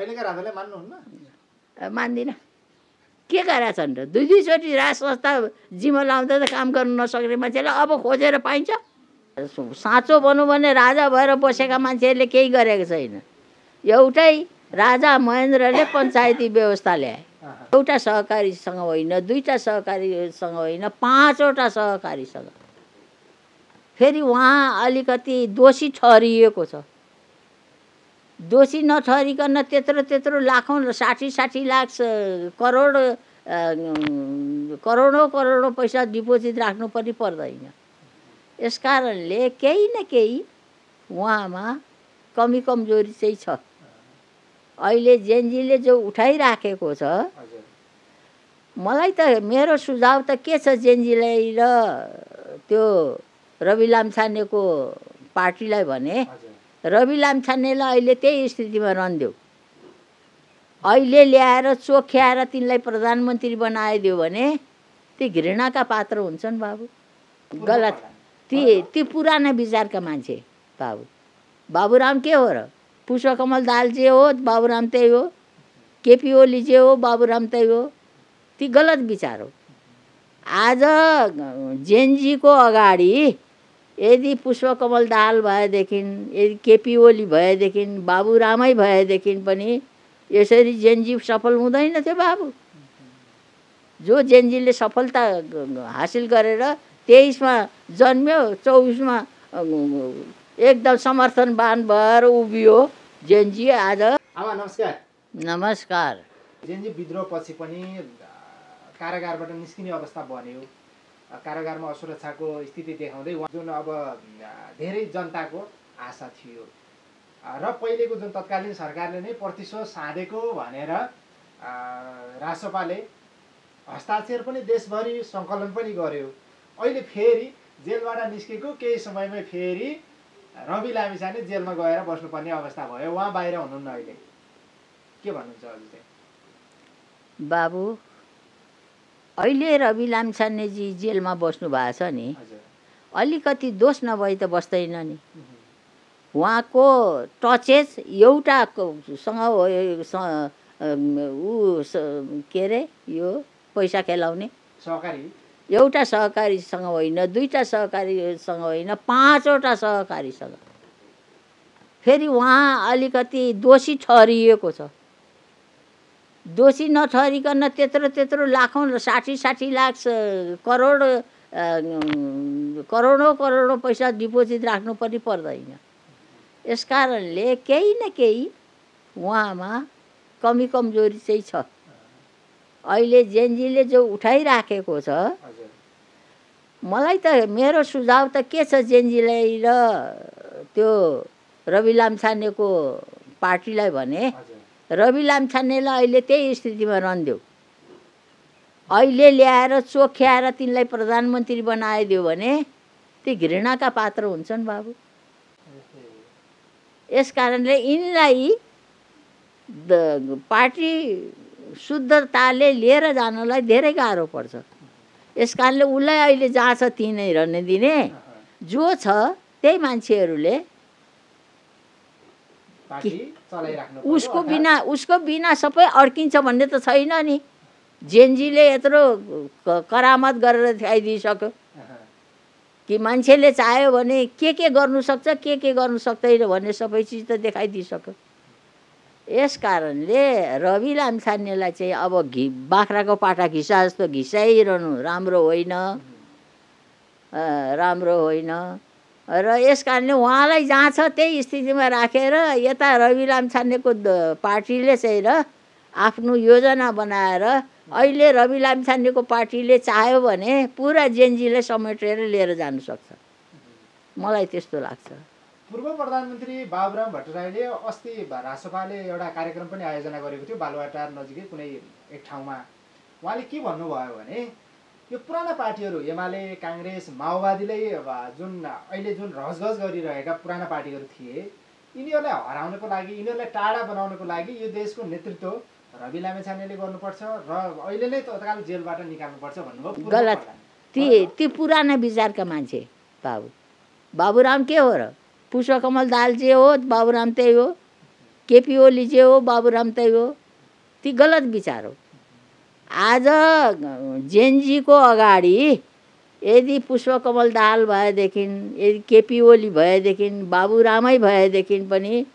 अहिलेका राजाले मान्नुहुन्न? मान्दिनँ। के गरेका छन् र? दुईचोटि राज संस्था जिम्मा लाउँदा त काम गर्नु नसक्ने मान्छेलाई अब खोजेर पाइन्छ? साँचो भनौँ भने राजा भएर बसेका मान्छेहरूले केही गरेको छैन। एउटै राजा महेन्द्रले पञ्चायती व्यवस्था ल्याए। एउटा सहकारीसँग होइन, दुईवटा सहकारीसँग होइन, 5वटा सहकारीसँग। फेरि उहाँ अलिकति दोषी ठहरिएको छ। दोषी नठहरिकन त्यत्रो लाखौँ 60 लाख करोडौँ पैसा डिपोजिट राख्नु पनि पर्दैन। यसकारणले केही न केही उहाँमा कमी कमजोरी चाहिँ छ। अहिले जेनजीले जो उठाइराखेको छ, मलाई त मेरो सुझाव त के छ, जेनजीलाई र त्यो रवि लामिछानेको पार्टीलाई भने रवि लामिछानेलाई अहिले त्यही स्थितिमा रहन्देऊ। अहिले ल्याएर चोख्याएर तिनलाई प्रधानमन्त्री बनाइदियो भने ती घृणाका पात्र हुन्छन् बाबु। गलत। ती पुराना विचारका मान्छे बाबु। बाबुराम के हो र? पुष्पकमल दाहाल जे हो बाबुराम त्यही हो, केपी ओली जे हो बाबुराम त्यही हो। ती गलत विचार हो। आज जेनजीको अगाडि यदि पुष्पकमल दाहाल भएदेखि, यदि केपी ओली भएदेखि, बाबुरामै भएदेखि पनि यसरी जेनजी सफल हुँदैन थियो बाबु। जो जेनजीले सफलता हासिल गरेर 23मा जन्म्यो, 24मा एकदम समर्थनवान भएर उभियो जेनजी। आज आमा नमस्कार। नमस्कार। जेनजी विद्रोहपछि पनि कारागारबाट निस्किने अवस्था बन्यो। कारागारमा असुरक्षाको स्थिति देखाउँदै जुन अब धेरै जनताको आशा थियो र पहिलेको जुन तत्कालीन सरकारले नै प्रतिशोध साधेको भनेर रासपाले हस्ताक्षर पनि देशभरि सङ्कलन पनि गर्यो। अहिले फेरि जेलबाट निस्केको केही समयमै फेरि रवि लामिछाने जेलमा गएर बस्नुपर्ने अवस्था भयो। उहाँ बाहिर हुनुहुन्न अहिले, के भन्नुहुन्छ अझै चाहिँ? बाबु अहिले रवि लामिछानेजी जेलमा बस्नु भएको छ नि, अलिकति दोष नभई त बस्दैन नि। उहाँको टचेज एउटासँग के अरे यो पैसा खेलाउने सहकारी, एउटा सहकारीसँग होइन, दुईवटा सहकारीसँग होइन, 5वटा सहकारीसँग। फेरि उहाँ अलिकति दोषी ठहरिएको छ। दोषी नठहरिकन त्यत्रो लाखौँ 60 लाख करोडौँ पैसा डिपोजिट राख्नु पनि पर्दैन। यसकारणले केही न केही उहाँमा कमी कमजोरी चाहिँ छ। अहिले जेनजीले जो उठाइराखेको छ, मलाई त मेरो सुझाव त के छ, जेनजीलाई र त्यो रवि लामिछानेको पार्टीलाई भने रवि लामिछानेलाई अहिले त्यही स्थितिमा रहन्देऊ। अहिले ल्याएर चोख्याएर तिनलाई प्रधानमन्त्री बनाइदियो भने ती घृणाका पात्र हुन्छन् बाबु। यसकारणले यिनलाई पार्टी शुद्धताले लिएर जानलाई धेरै गाह्रो पर्छ। यसकारणले उसलाई अहिले जहाँ छ त्यहीँ नै रहन दिने। जो छ त्यही मान्छेहरूले उसको बिना सबै अड्किन्छ भन्ने त छैन नि। जेनजीले यत्रो करामत गरेर देखाइदिइसक्यो कि मान्छेले चाह्यो भने के गर्नु सक्छ, के गर्नु सक्दैन भन्ने सबै चिज त देखाइदिइसक्यो। यस कारणले रवि लामिछानेलाई चाहिँ अब बाख्राको पाटा घिसा जस्तो घिसाइरहनु राम्रो होइन, र यस कारणले उहाँलाई जहाँ छ त्यही स्थितिमा राखेर यता रवि लामिछानेको पार्टीले चाहिँ र आफ्नो योजना बनाएर अहिले रवि लामिछानेको पार्टीले चाह्यो भने पुरा जेनजीलाई समेटेर लिएर जान सक्छ। मलाई त्यस्तो लाग्छ। पूर्व प्रधानमन्त्री बाबुराम भट्टराईले अस्ति रासपाले एउटा कार्यक्रम पनि आयोजना गरेको थियो बालुवाटार नजिकै कुनै एक ठाउँमा। उहाँले के भन्नुभयो भने यो पुराना पार्टीहरू एमाले, काङ्ग्रेस, माओवादीले अहिले जुन रजगज गरिरहेका पुराना पार्टीहरू थिए, यिनीहरूलाई हराउनको लागि, यिनीहरूलाई टाढा बनाउनको लागि यो देशको नेतृत्व रवि लामिछानेले गर्नुपर्छ र अहिले नै तत्काल जेलबाट निकाल्नुपर्छ भन्नुभयो। गलत। ती पुराना विचारका मान्छे बाबु। बाबुराम के हो र? पुष्पकमल दाहाल जे हो बाबुराम त्यही हो, केपी ओली जे हो, बाबुराम त्यही हो, ती गलत विचार हो। आज जेनजीको अगाडि यदि पुष्पकमल दाहाल भएदेखि, यदि केपी ओली भएदेखि, बाबुरामै भएदेखि पनि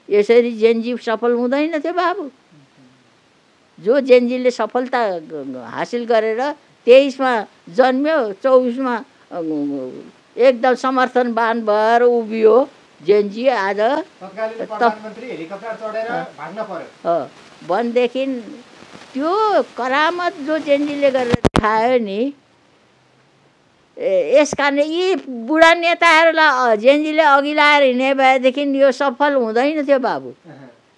यसरी जेनजी सफल हुँदैन थियो बाबु। जो जेनजीले सफलता हासिल गरेर 23मा जन्म्यो, 24मा एकदम समर्थनवान भएर उभियो जेनजी। आज तत्कालीन प्रधानमन्त्री हेलिकप्टर चढेर भाग्न पर्यो भनेदेखि त्यो करामत जो जेनजीले गरेर देखायो नि, यसकारण यी बुढा नेताहरूलाई जेनजीले अघि लाएर हिँड्ने भएदेखि यो सफल हुँदैन थियो बाबु।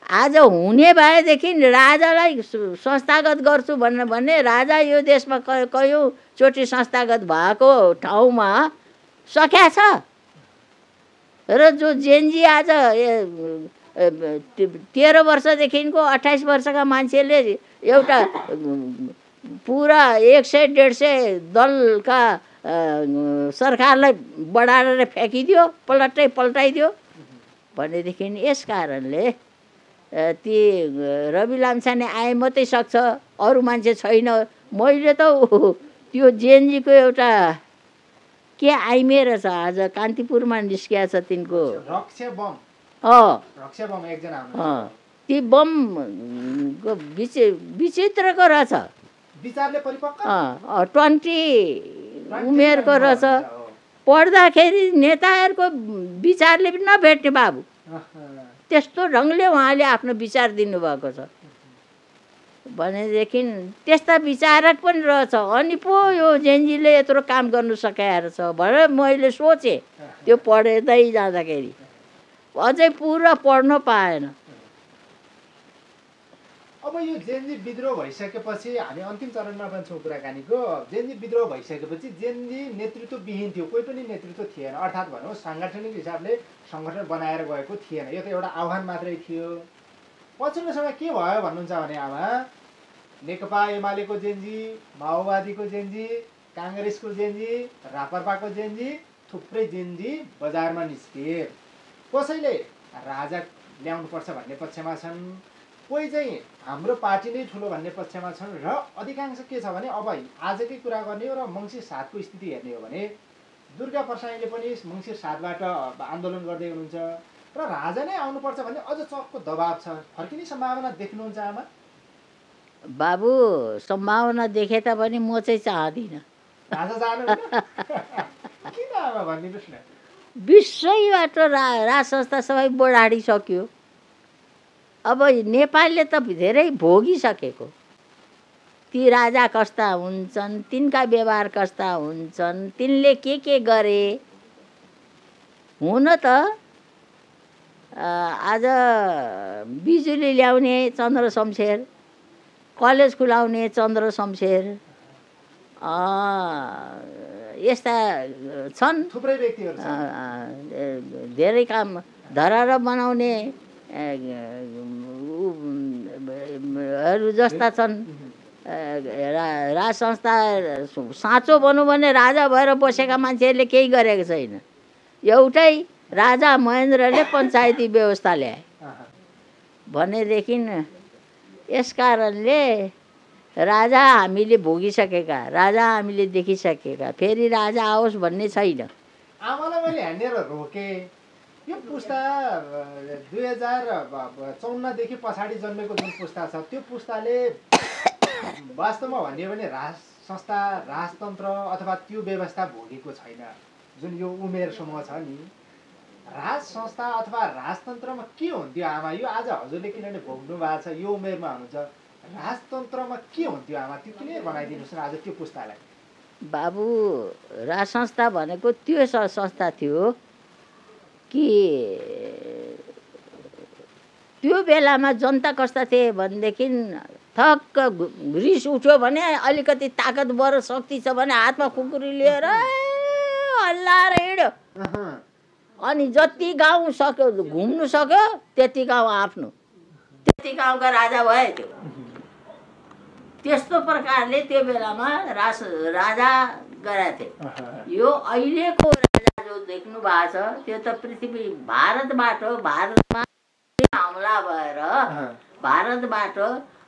आज हुने भएदेखि राजालाई संस्थागत गर्छु भने राजा यो देशमा कयौँचोटि संस्थागत भएको ठाउँमा सकिया छ। र जो जेनजी आज 13 वर्षदेखिको 28 वर्षका मान्छेले एउटा पुरा 100-150 दलका सरकारलाई बढाएर फ्याँकिदियो, पल्टाइदियो भनेदेखि यस कारणले ती रवि लामिछाने आए मात्रै सक्छ, अरू मान्छे छैन। मैले त त्यो जेनजीको एउटा के आइमे रहेछ, आज कान्तिपुरमा निस्किया छ तिनको रक्षा बम। एकजना ती बम विचित्रको रहेछ, विचारले परिपक्व 20 उमेरको रहेछ। पढ्दाखेरि नेताहरूको विचारले पनि नभेट्ने बाबु, त्यस्तो ढङ्गले उहाँले आफ्नो विचार दिनुभएको छ भनेदेखि त्यस्ता विचारक पनि रहेछ। अनि पो यो जेनजीले यत्रो काम गर्नु सकेर छ भनेर मैले सोचेँ त्यो पढ्दै जाँदाखेरि। अझै पुरा पढ्न पाएन। अब यो जेनजी विद्रोह भइसकेपछि हामी अन्तिम चरणमा पनि छौँ कुराकानीको। जेनजी विद्रोह भइसकेपछि जेनजी नेतृत्वविहीन थियो, कोही पनि नेतृत्व थिएन, अर्थात् भनौँ साङ्गठनिक हिसाबले सङ्गठन बनाएर गएको थिएन। यो त एउटा आह्वान मात्रै थियो। पछिल्लो समय के भयो भन्नुहुन्छ भने आमा, नेकपा एमालेको जेनजी, माओवादीको जेनजी, काङ्ग्रेसको जेनजी, रापरपाको जेनजी, थुप्रै जेनजी बजारमा निस्किए। कसैले राजा ल्याउनुपर्छ भन्ने पक्षमा छन्, कोही चाहिँ हाम्रो पार्टी नै ठुलो भन्ने पक्षमा छन्, र अधिकांश के छ भने अब आजकै कुरा गर्ने हो र मङ्सिर 7को स्थिति हेर्ने हो भने दुर्गा प्रसाईले पनि मङ्सिर 7बाट आन्दोलन गर्दै हुनुहुन्छ र राजा नै आउनुपर्छ भन्ने अझ चर्को दबाब छ। फर्किने सम्भावना देख्नुहुन्छ आमा? बाबु सम्भावना देखे तापनि म चाहिँ चाहदिनँ राजा जानु। किन आमा भनिदिनुहोस् न। विश्वैबाट राज संस्था सबै बढाडिसक्यो। अब नेपालले त धेरै भोगिसकेको। ती राजा कस्ता हुन्छन्, तिनका व्यवहार कस्ता हुन्छन्, तिनले के गरे। हुन त आज बिजुली ल्याउने चन्द्र शमशेर, कलेज खुलाउने चन्द्र शमशेर, यस्ता छन् थुप्रै व्यक्तिहरू छन्। धेरै काम धरारा बनाउने जस्ता छन्। राज संस्था साँचो भनौँ भने राजा भएर बसेका मान्छेहरूले केही गरेको छैन। एउटै राजा महेन्द्रले पञ्चायती व्यवस्था ल्याए भनेदेखि यस कारणले राजा हामीले भोगिसकेका, राजा हामीले देखिसकेका, फेरि राजा आओस् भन्ने छैन। आमालाई मैले हानेर रोकेँ। यो पुस्ता 2054 देखि पछाडि जन्मेको जुन पुस्ता छ त्यो पुस्ताले वास्तवमा भन्यो भने राज संस्था, राजतन्त्र अथवा त्यो व्यवस्था भोगेको छैन। जुन यो उमेर समूह छ नि, राज संस्था अथवा राजतन्त्रमा के हुन्थ्यो आमा? यो आज हजुरले किनभने भोग्नु भएको छ, यो उमेरमा हुनुहुन्छ, राजतन्त्रमा के हुन्थ्यो आमा? त्यो क्लियर बनाइदिनुहोस् न आज त्यो पुस्तालाई। बाबु राज संस्था भनेको त्यो संस्था थियो कि त्यो बेलामा जनता कस्ता थिए भनेदेखि थक्क रिस उठ्यो भने अलिकति ताकतवर शक्ति छ भने हातमा खुकुरी लिएर हल्लाएर हिँड्यो। अनि जति गाउँ सक्यो घुम्नु सक्यो त्यति गाउँ आफ्नो, त्यति गाउँका राजा भए त्यो। त्यस्तो प्रकारले त्यो बेलामा राजा गराएको थिए। यो अहिलेको राजा जो देख्नु भएको छ त्यो त पृथ्वी भारतबाट भारतमा हमला भएर भारतबाट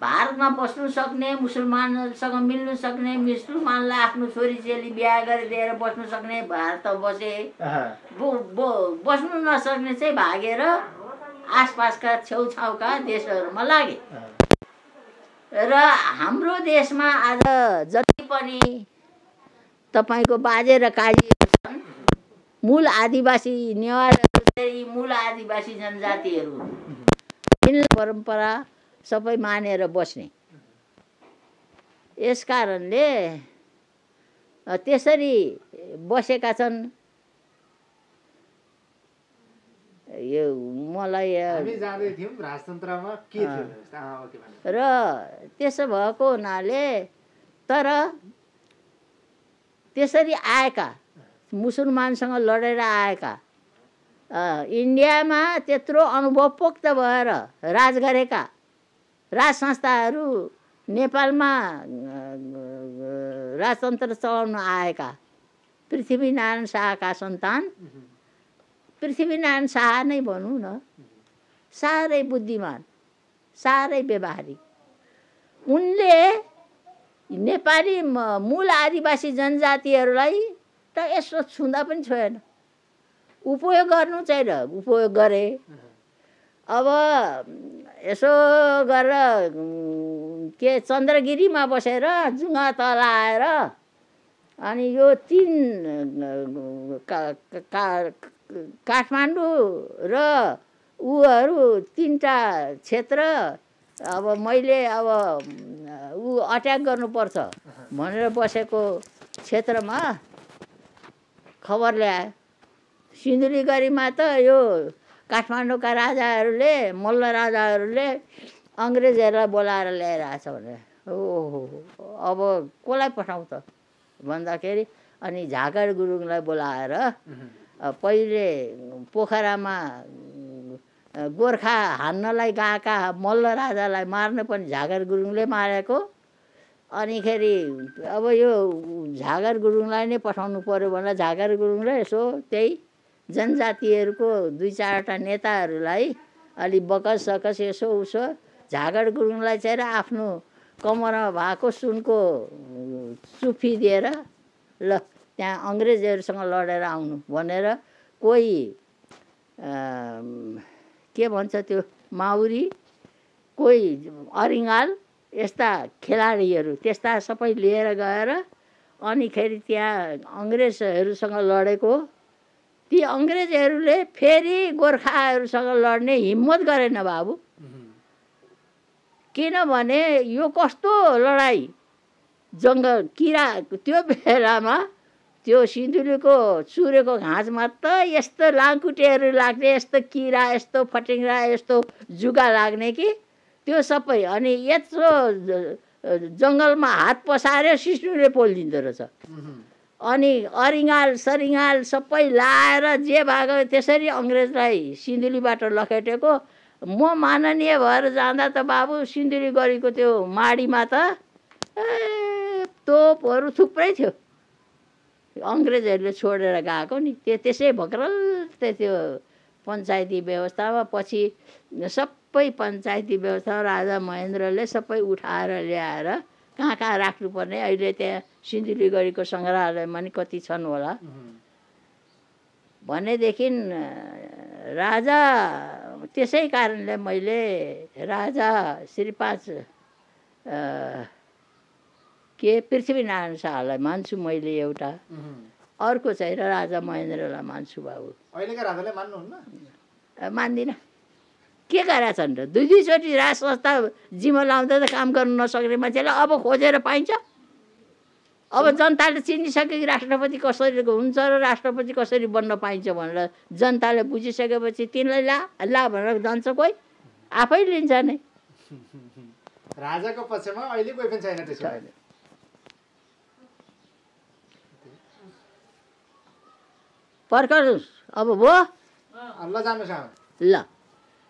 भारतमा बस्नु सक्ने, मुसलमानसँग मिल्नु सक्ने, मुसलमानलाई आफ्नो छोरी चेली बिहा गरिदिएर बस्नु सक्ने भारतमा बसे, बस्नु नसक्ने चाहिँ भागेर आसपासका छेउछाउका देशहरूमा लागे। र हाम्रो देशमा आज जति पनि तपाईँको बाजे र काजीहरू छन्, मूल आदिवासी नेवारहरू चाहिँ मूल आदिवासी जनजातिहरू परम्परा सबै मानेर बस्ने। यस कारणले त्यसरी बसेका छन्। यो मलाई हामी जाँदै थियौँ राजतन्त्रमा के थियो र त्यसो भएको हुनाले तर त्यसरी आएका मुसलमानसँग लडेर आएका इन्डियामा त्यत्रो अनुभव पोख्त भएर राज गरेका राज संस्थाहरू नेपालमा राजतन्त्र चलाउन आएका पृथ्वीनारायण शाहका सन्तान, पृथ्वीनारायण शाह नै भनौँ न, साह्रै बुद्धिमान, साह्रै व्यवहारिक। उनले नेपाली मूल आदिवासी जनजातिहरूलाई त यसो छुँदा पनि छोएन, उपयोग गर्नु छैन, उपयोग गरे। अब यसो गरेर के चन्द्रगिरीमा बसेर जुङ्गा तलाएर अनि यो 3 काठमाडौँ र उहरू 3टा क्षेत्र अब मैले अब अट्याक गर्नुपर्छ भनेर बसेको क्षेत्रमा खबर ल्याए। सिन्धुलीगढीमा त यो काठमाडौँका राजाहरूले, मल्ल राजाहरूले अङ्ग्रेजहरूलाई बोलाएर ल्याइरहेछ भने ओहो अब कसलाई पठाउँ त भन्दाखेरि अनि झागर गुरुङलाई बोलाएर पहिले पोखरामा गोर्खा हान्नलाई गएका मल्ल राजालाई मार्न पनि झागर गुरुङले मारेको। अनिखेरि अब यो झागर गुरुङलाई नै पठाउनु पर्यो भनेर झागर गुरुङले यसो त्यही जनजातिहरूको 2-4वटा नेताहरूलाई अलि बकस सकस यसो उसो झागर गुरुङलाई चाहिँ आफ्नो कमरमा भएको सुनको चुफी दिएर ल त्यहाँ अङ्ग्रेजहरूसँग लडेर आउनु भनेर कोही के भन्छ त्यो माउरी, कोही अरिङ्गाल, यस्ता खेलाडीहरू त्यस्ता सबै लिएर गएर अनिखेरि त्यहाँ अङ्ग्रेजहरूसँग लडेको। ती अङ्ग्रेजहरूले फेरि गोर्खाहरूसँग लड्ने हिम्मत गरेन बाबु, किनभने यो कस्तो लडाइँ जङ्गल किरा। त्यो बेलामा त्यो सिन्धुलीको चुरेको घाँसमा त यस्तो लामखुट्टेहरू लाग्ने, यस्तो किरा, यस्तो फटिङ्ग्रा, यस्तो जुगा लाग्ने कि त्यो सबै। अनि यत्रो जङ्गलमा हात पसारे सिस्नुले पोलिदिँदो रहेछ। अनि अरिङ्गाल सरिङ्गाल सबै लाएर जे भागो त्यसरी अङ्ग्रेजलाई सिन्धुलीबाट लखेटेको। म माननीय भएर जाँदा त बाबु सिन्धुलीगढीको त्यो माडीमा त तोपहरू थुप्रै थियो, अङ्ग्रेजहरूले छोडेर गएको नि। त्यसै भक्रल त्यो पञ्चायती व्यवस्थामा पछि सबै पञ्चायती व्यवस्था राजा महेन्द्रले सबै उठाएर ल्याएर कहाँ कहाँ राख्नुपर्ने, अहिले त्यहाँ सिन्धुलीगढीको सङ्ग्रहालयमा नि कति छन् होला भनेदेखि राजा। त्यसै कारणले मैले राजा श्री 5 के पृथ्वीनारायण शाहलाई मान्छु मैले एउटा, अर्को चाहिँ राजा महेन्द्रलाई मान्छु बाबु। अहिलेका राजालाई मान्नुहुन्न? मान्दिनँ। के गरेका छन् र 2-2चोटि राज संस्था जिम्मा लाउँदा त काम गर्नु नसक्ने मान्छेलाई अब खोजेर पाइन्छ? अब जनताले चिनिसक्यो कि राष्ट्रपति कसरी हुन्छ र राष्ट्रपति कसरी बन्न पाइन्छ भनेर जनताले बुझिसकेपछि तिनलाई ला भनेर जान्छ, कोही आफै लिन्छ नै। राजाको पक्षमा अहिले कोही पनि छैन त्यसो भए। पर्खनुहोस् अब भयो ल जानुहोस् अब। ल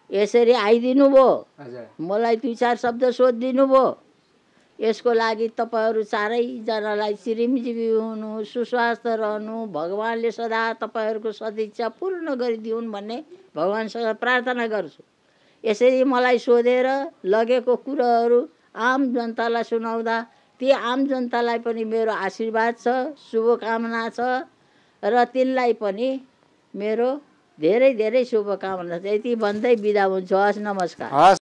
यसरी आइदिनु भयो, हजुर मलाई 2-4 शब्द सोधिदिनु भयो। यसको लागि तपाईँहरू चारैजनालाई चिरञ्जीवी हुनु, सुस्वास्थ्य रहनु, भगवान्ले सदा तपाईँहरूको सदिच्छा पूर्ण गरिदिउन् भन्ने भगवान्सँग प्रार्थना गर्छु। यसरी मलाई सोधेर लगेको कुराहरू आम जनतालाई सुनाउँदा ती आम जनतालाई पनि मेरो आशीर्वाद छ, शुभकामना छ र तिनलाई पनि मेरो धेरै धेरै शुभकामना छ। यति भन्दै बिदा हुन्छु। हस्, नमस्कार।